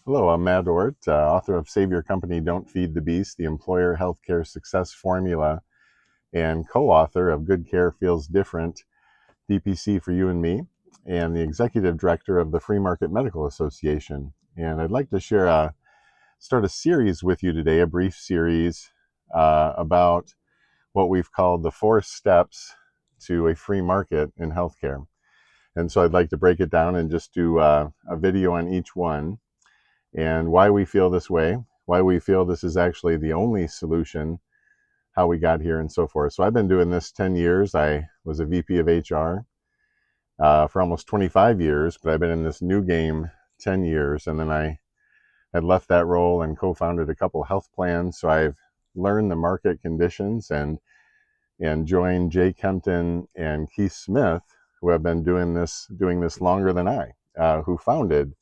Hello, I'm Matt Ort, author of Save Your Company, Don't Feed the Beast, the Employer Healthcare Success Formula, and co-author of Good Care Feels Different, DPC for You and Me, and the executive director of the Free Market Medical Association. And I'd like to start a series with you today, a brief series about what we've called the 4 steps to a free market in healthcare. And so I'd like to break it down and just do a video on each one, and why we feel this way, why we feel this is actually the only solution, how we got here, and so forth. So I've been doing this 10 years. I was a VP of HR for almost 25 years, but I've been in this new game 10 years. And then I had left that role and co-founded a couple health plans. So I've learned the market conditions and joined Jay Kempton and Keith Smith, who have been doing this longer than I, who founded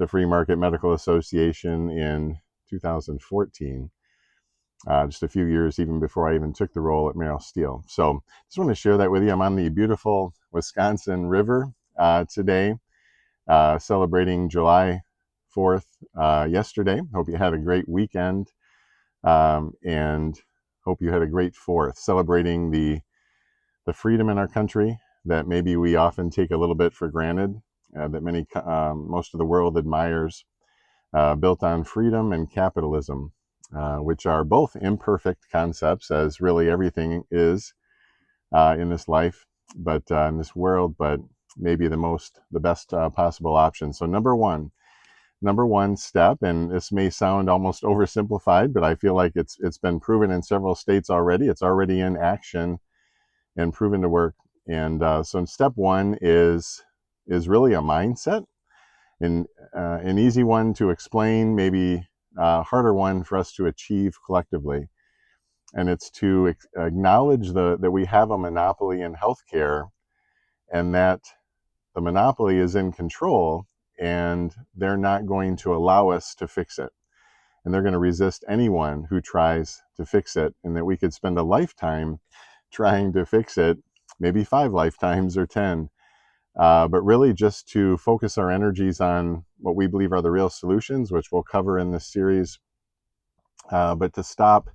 the Free Market Medical Association in 2014, just a few years even before I even took the role at Merrill Steel. So just want to share that with you. I'm on the beautiful Wisconsin River today, celebrating July 4th yesterday. Hope you had a great weekend, and hope you had a great 4th, celebrating the freedom in our country that maybe we often take a little bit for granted, that most of the world admires, built on freedom and capitalism, which are both imperfect concepts, as really everything is in this life, but in this world, but maybe the best possible option. So number one step, and this may sound almost oversimplified, but I feel like it's been proven in several states already. It's already in action and proven to work. And so step one is really a mindset, and an easy one to explain, maybe a harder one for us to achieve collectively. And it's to acknowledge that we have a monopoly in healthcare, and that the monopoly is in control, and they're not going to allow us to fix it. And they're going to resist anyone who tries to fix it, and that we could spend a lifetime trying to fix it, maybe 5 lifetimes or 10. But really just to focus our energies on what we believe are the real solutions, which we'll cover in this series, but to stop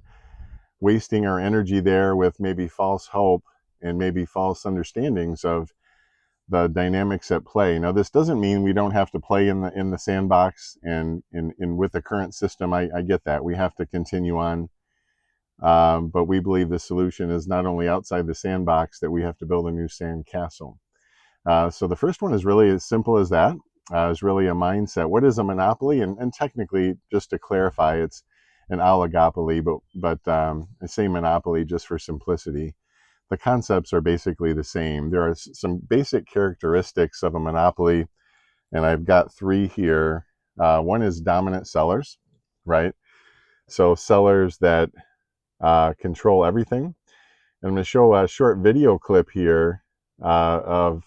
wasting our energy there with maybe false hope and maybe false understandings of the dynamics at play. Now, this doesn't mean we don't have to play in the sandbox and with the current system. I get that. We have to continue on. But we believe the solution is not only outside the sandbox, that we have to build a new sand castle. So the first one is really as simple as that. Is really a mindset. What is a monopoly? And technically, just to clarify, it's an oligopoly, but I say monopoly just for simplicity. The concepts are basically the same. There are some basic characteristics of a monopoly, and I've got 3 here. One is dominant sellers, right? So sellers that control everything. And I'm going to show a short video clip here of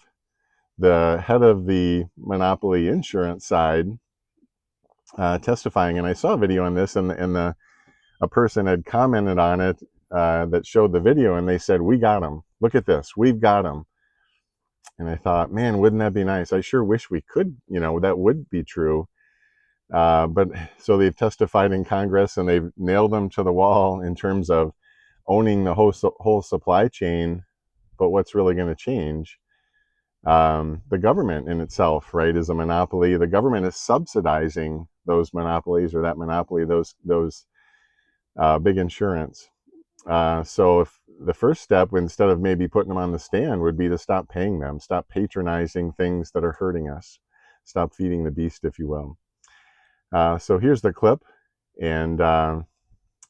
the head of the monopoly insurance side testifying. And I saw a video on this, and a person had commented on it that showed the video, and they said, "We got them. Look at this. We've got them." And I thought, man, wouldn't that be nice? I sure wish we could, that would be true. But so they've testified in Congress, and they've nailed them to the wall in terms of owning the whole supply chain. But what's really going to change? The government in itself, right, is a monopoly. The government is subsidizing those monopolies, or that monopoly, those big insurance. So if the first step, instead of maybe putting them on the stand, would be to stop paying them, stop patronizing things that are hurting us, stop feeding the beast, if you will. So here's the clip, and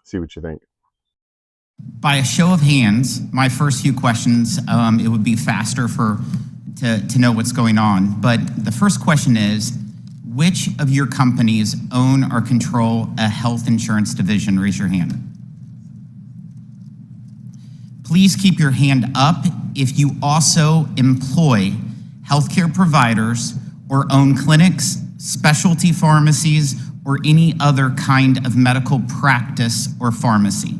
see what you think. By a show of hands, my first few questions, it would be faster to know what's going on. But the first question is, which of your companies own or control a health insurance division? Raise your hand. Please keep your hand up if you also employ healthcare providers or own clinics, specialty pharmacies, or any other kind of medical practice or pharmacy.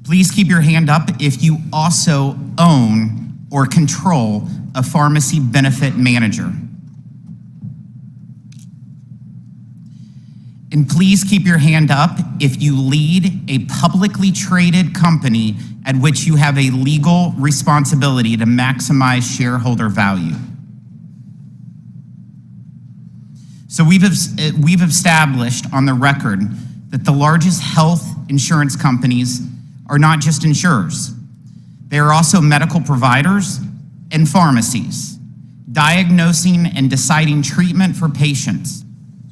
Please keep your hand up if you also own or control a pharmacy benefit manager. And please keep your hand up if you lead a publicly traded company at which you have a legal responsibility to maximize shareholder value. So we've established on the record that the largest health insurance companies are not just insurers. They are also medical providers and pharmacies, diagnosing and deciding treatment for patients.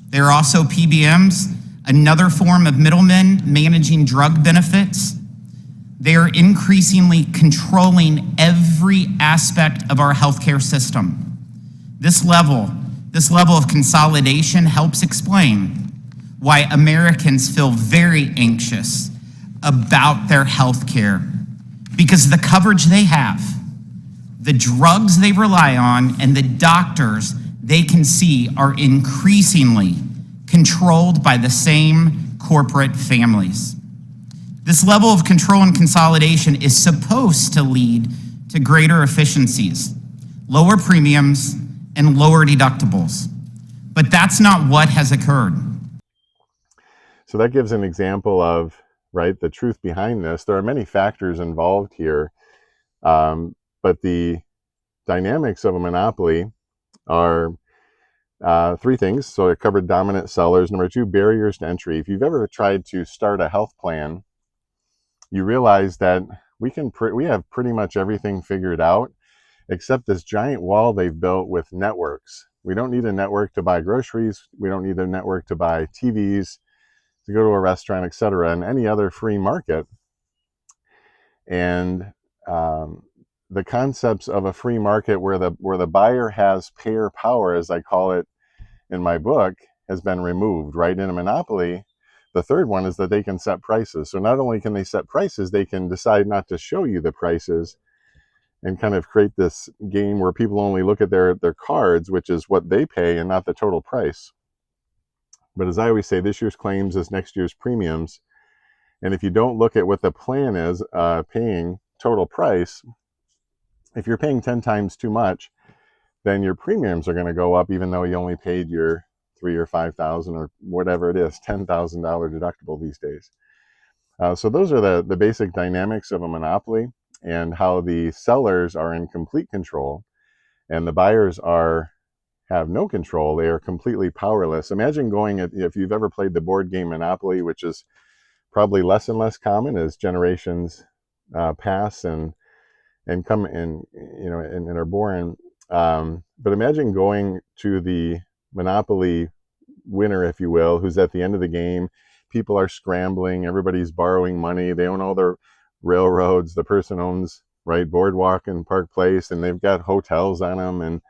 They are also PBMs, another form of middlemen managing drug benefits. They are increasingly controlling every aspect of our healthcare system. This level of consolidation helps explain why Americans feel very anxious about their healthcare, because the coverage they have, the drugs they rely on, and the doctors they can see are increasingly controlled by the same corporate families. This level of control and consolidation is supposed to lead to greater efficiencies, lower premiums, and lower deductibles. But that's not what has occurred. So that gives an example of, right, the truth behind this. There are many factors involved here, but the dynamics of a monopoly are three things. So it covered dominant sellers. Number two, barriers to entry. If you've ever tried to start a health plan, you realize that we have pretty much everything figured out, except this giant wall they've built with networks. We don't need a network to buy groceries. We don't need a network to buy TVs, to go to a restaurant, etc., and any other free market. And the concepts of a free market where the buyer has payer power, as I call it in my book, has been removed, right? In a monopoly, the third one is that they can set prices. So not only can they set prices, they can decide not to show you the prices and kind of create this game where people only look at their cards, which is what they pay and not the total price. But as I always say, this year's claims is next year's premiums. And if you don't look at what the plan is, paying total price, if you're paying 10 times too much, then your premiums are going to go up, even though you only paid your $3,000 or $5,000 or whatever it is, $10,000 deductible these days. So those are the basic dynamics of a monopoly, and how the sellers are in complete control and the buyers have no control. They are completely powerless. Imagine if you've ever played the board game Monopoly, which is probably less and less common as generations pass and come in, and are born. But imagine going to the Monopoly winner, if you will, who's at the end of the game. People are scrambling. Everybody's borrowing money. They own all their railroads. The person owns, right, Boardwalk and Park Place, and they've got hotels on them. And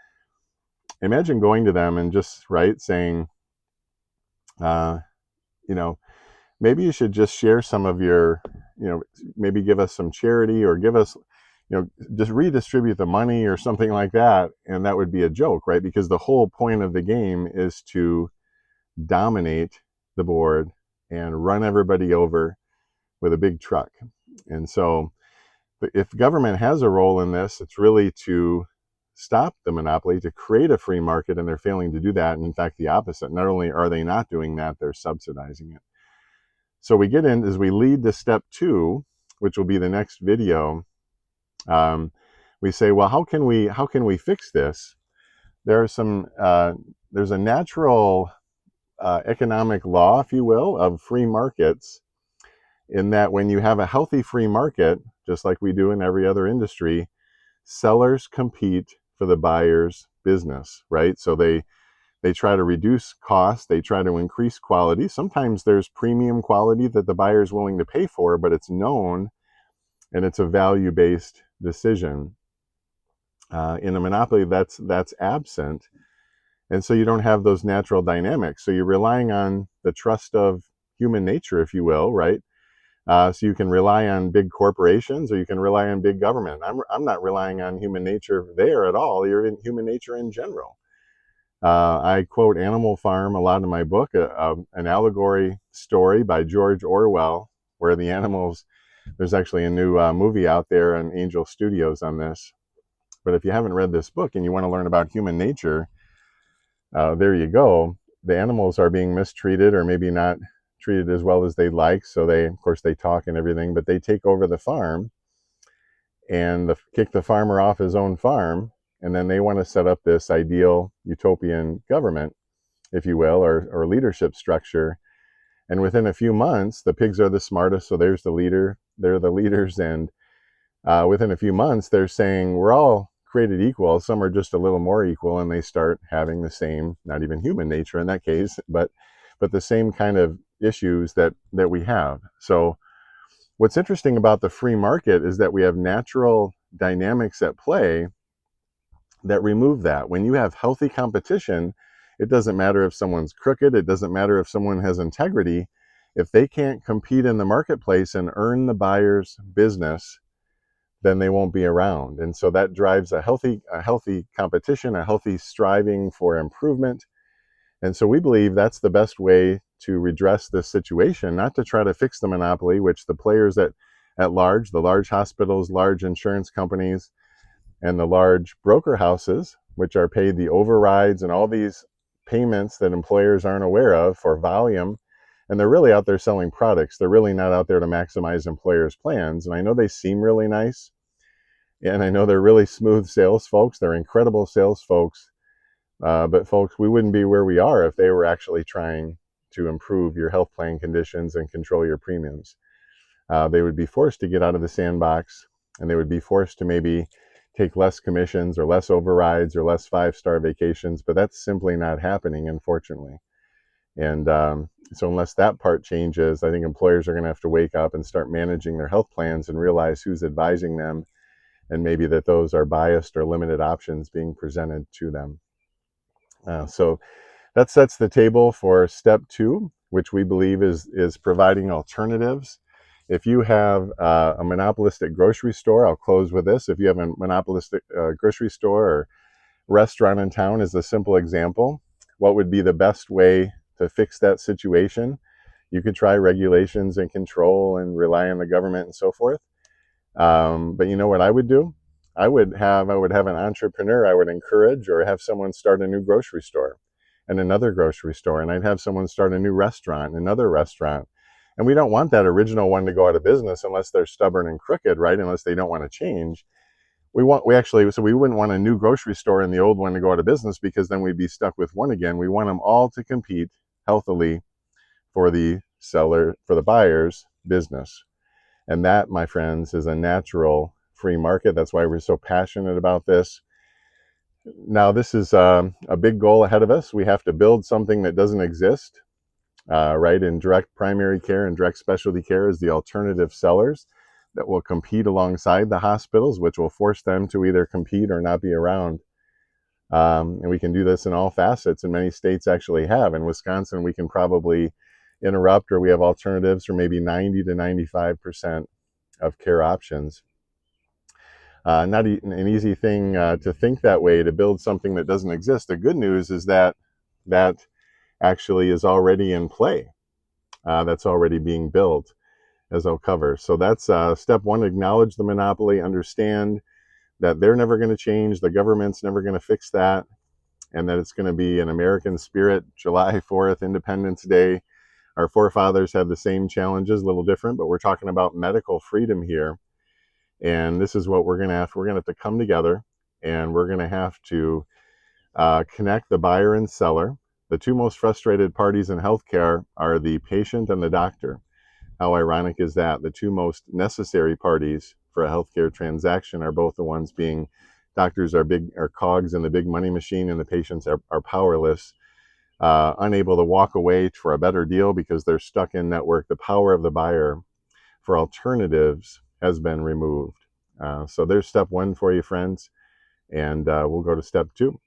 imagine going to them and just, right, saying, maybe you should just share some of your, maybe give us some charity, or give us, just redistribute the money or something like that. And that would be a joke, right? Because the whole point of the game is to dominate the board and run everybody over with a big truck. And so if government has a role in this, it's really to stop the monopoly, to create a free market, and they're failing to do that. And in fact, the opposite. Not only are they not doing that, they're subsidizing it. So we get in, as we lead to step 2, which will be the next video. We say, well, how can we fix this? There's a natural economic law, if you will, of free markets, in that when you have a healthy free market, just like we do in every other industry, sellers compete for the buyer's business, right? So they try to reduce costs, they try to increase quality. Sometimes there's premium quality that the buyer is willing to pay for, but it's known and it's a value-based decision. In a monopoly, that's absent. And so you don't have those natural dynamics. So you're relying on the trust of human nature, if you will, right? So you can rely on big corporations, or you can rely on big government. I'm not relying on human nature there at all. You're in human nature in general. I quote Animal Farm a lot in my book, an allegory story by George Orwell, where the animals, there's actually a new movie out there on Angel Studios on this. But if you haven't read this book and you want to learn about human nature, there you go. the animals are being mistreated or maybe not treated as well as they'd like. So they, of course, they talk and everything, but they take over the farm and kick the farmer off his own farm. And then they want to set up this ideal utopian government, if you will, or leadership structure. And within a few months, the pigs are the smartest. So there's the leader, they're the leaders. And within a few months, they're saying we're all created equal. Some are just a little more equal, and they start having the same, not even human nature in that case, but the same kind of issues that we have. So what's interesting about the free market is that we have natural dynamics at play that remove that. When you have healthy competition, it doesn't matter if someone's crooked, it doesn't matter if someone has integrity. If they can't compete in the marketplace and earn the buyer's business, then they won't be around. And so that drives a healthy competition, a healthy striving for improvement. And so we believe that's the best way to redress this situation, not to try to fix the monopoly, which the players at large, the large hospitals, large insurance companies, and the large broker houses, which are paid the overrides and all these payments that employers aren't aware of for volume. And they're really out there selling products. They're really not out there to maximize employers' plans. And I know they seem really nice, and I know they're really smooth sales folks. They're incredible sales folks. But folks, we wouldn't be where we are if they were actually trying to improve your health plan conditions and control your premiums. They would be forced to get out of the sandbox, and they would be forced to maybe take less commissions or less overrides or less five-star vacations, but that's simply not happening, unfortunately. And so unless that part changes, I think employers are going to have to wake up and start managing their health plans and realize who's advising them, and maybe that those are biased or limited options being presented to them. So that sets the table for step 2, which we believe is providing alternatives. If you have a monopolistic grocery store, I'll close with this. If you have a monopolistic grocery store or restaurant in town, is a simple example. What would be the best way to fix that situation? You could try regulations and control and rely on the government and so forth. But you know what I would do? I would have an entrepreneur I would encourage, or have someone start a new grocery store and another grocery store, and I'd have someone start a new restaurant, another restaurant. And we don't want that original one to go out of business unless they're stubborn and crooked, right? Unless they don't want to change. We wouldn't want a new grocery store and the old one to go out of business, because then we'd be stuck with one again. We want them all to compete healthily for the buyer's business. And that, my friends, is a natural free market. That's why we're so passionate about this. Now, this is a big goal ahead of us. We have to build something that doesn't exist, right? In direct primary care and direct specialty care is the alternative sellers that will compete alongside the hospitals, which will force them to either compete or not be around. And we can do this in all facets, and many states actually have. In Wisconsin, we can probably interrupt, or we have alternatives for maybe 90 to 95% of care options. Not an easy thing to think that way, to build something that doesn't exist. The good news is that actually is already in play. That's already being built, as I'll cover. So that's step 1, acknowledge the monopoly, understand that they're never going to change, the government's never going to fix that, and that it's going to be an American spirit. July 4th, Independence Day. Our forefathers had the same challenges, a little different, but we're talking about medical freedom here. And this is what we're going to have to come together, and we're going to have to connect the buyer and seller. The two most frustrated parties in healthcare are the patient and the doctor. How ironic is that? The two most necessary parties for a healthcare transaction are both the ones being doctors are cogs in the big money machine, and the patients are powerless, unable to walk away for a better deal because they're stuck in network. The power of the buyer for alternatives has been removed. So there's step 1 for you, friends, and we'll go to step 2.